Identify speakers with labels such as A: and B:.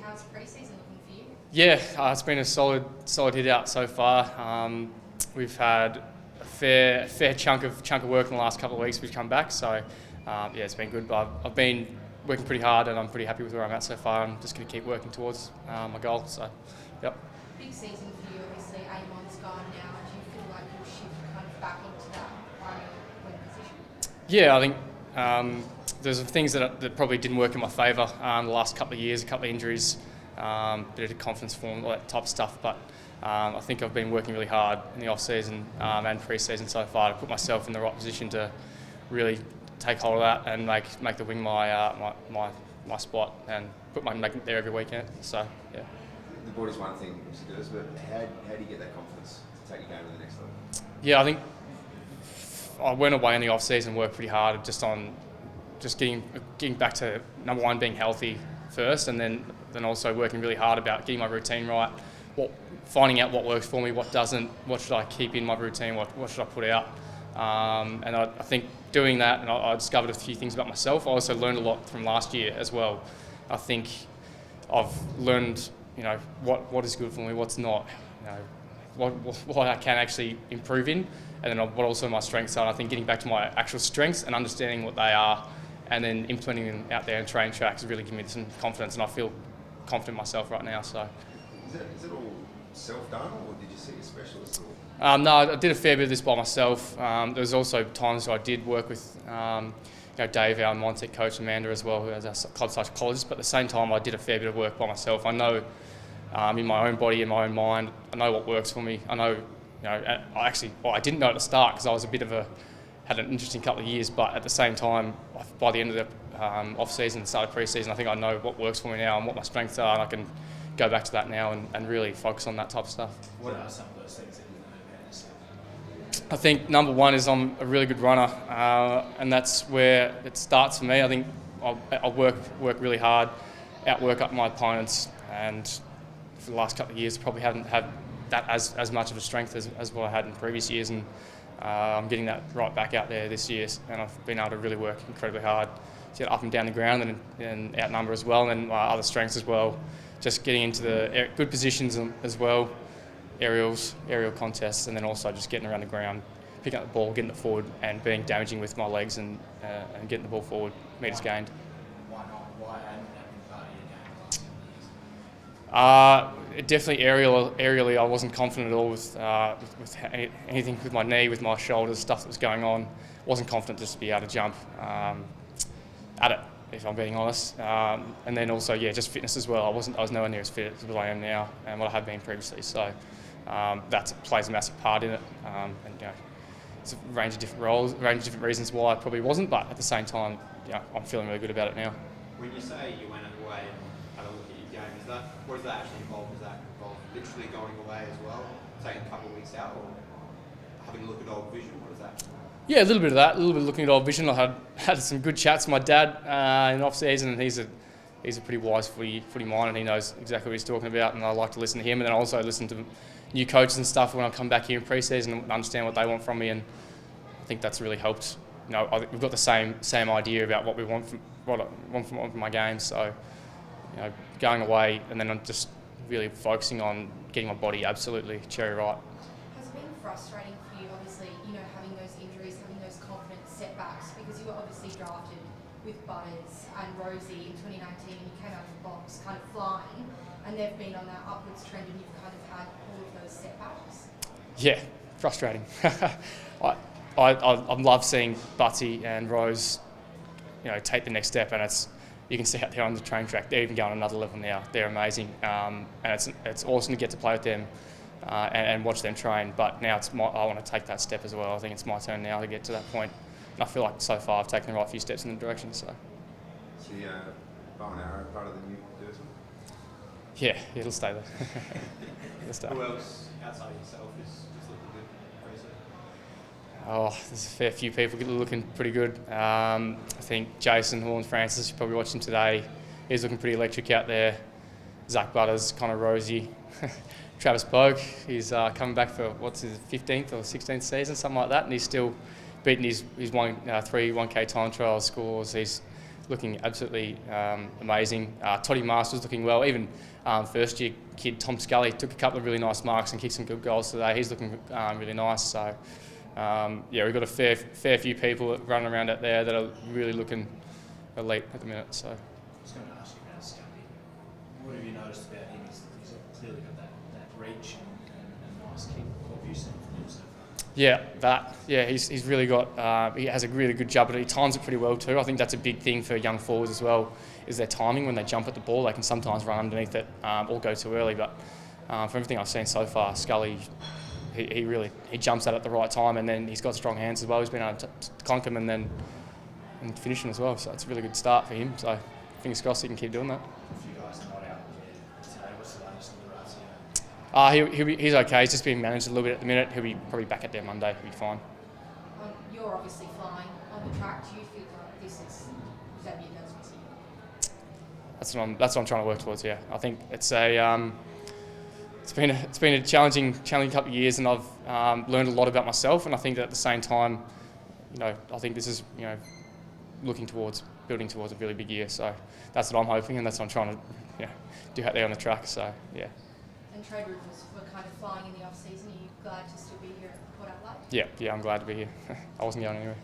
A: how's pre-season looking for you?
B: Yeah, it's been a solid hit out so far. We've had a fair chunk of work in the last couple of weeks. We've come back, so it's been good. But I've been working pretty hard, and I'm pretty happy with where I'm at so far. I'm just going to keep working towards my goal. So, yep.
A: Big season for you, obviously. 8 months gone now. Do you feel like you'll shift kind of back into that primary wing position?
B: Yeah, I think there's some things that probably didn't work in my favour the last couple of years, a couple of injuries, bit of confidence form, all that type of stuff. But I think I've been working really hard in the off-season and pre-season so far to put myself in the right position to really take hold of that and make the wing my spot and make it there every weekend. So, yeah.
C: The body's one thing, Mr. Duursma, but how do you get that confidence to take your game to the next level?
B: Yeah, I think I went away in the off-season, worked pretty hard just on getting back to number one, being healthy first, and then also working really hard about getting my routine right, finding out what works for me, what doesn't, what should I keep in my routine, what should I put out. And I think doing that, and I discovered a few things about myself. I also learned a lot from last year as well. I think I've learned, what is good for me, what's not, what I can actually improve in, and then what also my strengths are. And I think getting back to my actual strengths and understanding what they are, and then implementing them out there in training tracks has really given me some confidence, and I feel confident myself right now. So,
C: is it all self-done, or did you see a specialist?
B: No, I did a fair bit of this by myself. There was also times where I did work with Dave, our mindset coach, Amanda as well, who has our club psychologist. But at the same time, I did a fair bit of work by myself. I know in my own body, in my own mind, I know what works for me. I know, I didn't know at the start because I was had an interesting couple of years. But at the same time, by the end of the off-season, start of pre-season, I think I know what works for me now and what my strengths are, and I can go back to that now and really focus on that type of stuff.
D: What are some of those things that you know about yourself?
B: I think number one is I'm a really good runner, and that's where it starts for me. I think I work really hard, outwork up my opponents, and for the last couple of years, probably haven't had that as much of a strength as what I had in previous years, and I'm getting that right back out there this year, and I've been able to really work incredibly hard to get up and down the ground and outnumber as well, and my other strengths as well. Just getting into the good positions as well, aerial contests, and then also just getting around the ground, picking up the ball, getting it forward, and being damaging with my legs and getting the ball forward, metres gained.
D: Why not? Why hadn't that been part of your game?
B: Definitely aerially, I wasn't confident at all with anything with my knee, with my shoulders, stuff that was going on. Wasn't confident just to be able to jump at it, if I'm being honest. And then also, just fitness as well. I was nowhere near as fit as what I am now and what I have been previously. So that plays a massive part in it. And it's a range of different reasons why I probably wasn't, but at the same time, I'm feeling really good about it now.
E: When you say you went away and had a look at your game, what does that actually involve? Does that involve literally going away as well, taking a couple of weeks out, or having a look at old vision? What is that?
B: Yeah, a little bit of that, a little bit of looking at old vision. I had some good chats with my dad in off season, and he's a pretty wise footy mind, and he knows exactly what he's talking about, and I like to listen to him, and then I also listen to new coaches and stuff when I come back here in pre-season and understand what they want from me, and I think that's really helped. We've got the same idea about what I want from my game, so going away and then I'm just really focusing on getting my body absolutely cherry right.
A: Has it been frustrating for you, obviously, having those injuries, having those confidence setbacks, because you were obviously drafted with Butters and Rosie in 2019 and you came out of the box kind of flying, and they've been on that upwards trend and you've kind of had all of those setbacks?
B: Yeah, frustrating. I love seeing Butty and Rose, take the next step, and you can see out there on the train track, they're even going another level now. They're amazing, and it's awesome to get to play with them and watch them train. But now I want to take that step as well. I think it's my turn now to get to that point. And I feel like so far I've taken the right few steps in the direction. So.
C: Is the bow and arrow part of the new Duursma?
B: Yeah, it'll stay there. It'll stay.
E: Who else outside of yourself is looking good?
B: Oh, there's a fair few people looking pretty good. I think Jason Horn-Francis, you probably watched him today. He's looking pretty electric out there. Zach Butters, Connor Rosie. Travis Bogue, he's coming back for what's his 15th or 16th season, something like that, and he's still beating his 3 1K time trial scores. He's looking absolutely amazing. Toddy Masters looking well. Even first year kid Tom Scully took a couple of really nice marks and kicked some good goals today. He's looking really nice. So yeah, we've got a fair few people running around out there that are really looking elite at the minute. So.
D: I was going to ask you about Scully. What have you noticed about him? He's clearly got that reach and nice kick. What have you seen from him so far?
B: Yeah, he's really got. He has a really good jump, but he times it pretty well too. I think that's a big thing for young forwards as well. Is their timing when they jump at the ball? They can sometimes run underneath it or go too early. But from everything I've seen so far, Scully, he jumps at it at the right time, and then he's got strong hands as well. He's been able to conk them and finishing as well. So it's a really good start for him. So fingers crossed he can keep doing that.
D: A few guys not out there today. What's the latest on the Razzie?
B: He's okay. He's just being managed a little bit at the minute. He'll be probably back at there Monday. He'll be fine.
A: You're obviously flying on the track. Do you feel like this is Xavier Duursma's year?
B: That's what I'm trying to work towards. Yeah, I think it's been a challenging couple of years, and I've learned a lot about myself. And I think that at the same time, I think this is building towards a really big year. So that's what I'm hoping, and that's what I'm trying to do out there on the track. So yeah.
A: And trade rumours were kind of flying in the off season. Are you glad to still be here at Port Adelaide?
B: Yeah, I'm glad to be here. I wasn't going anywhere.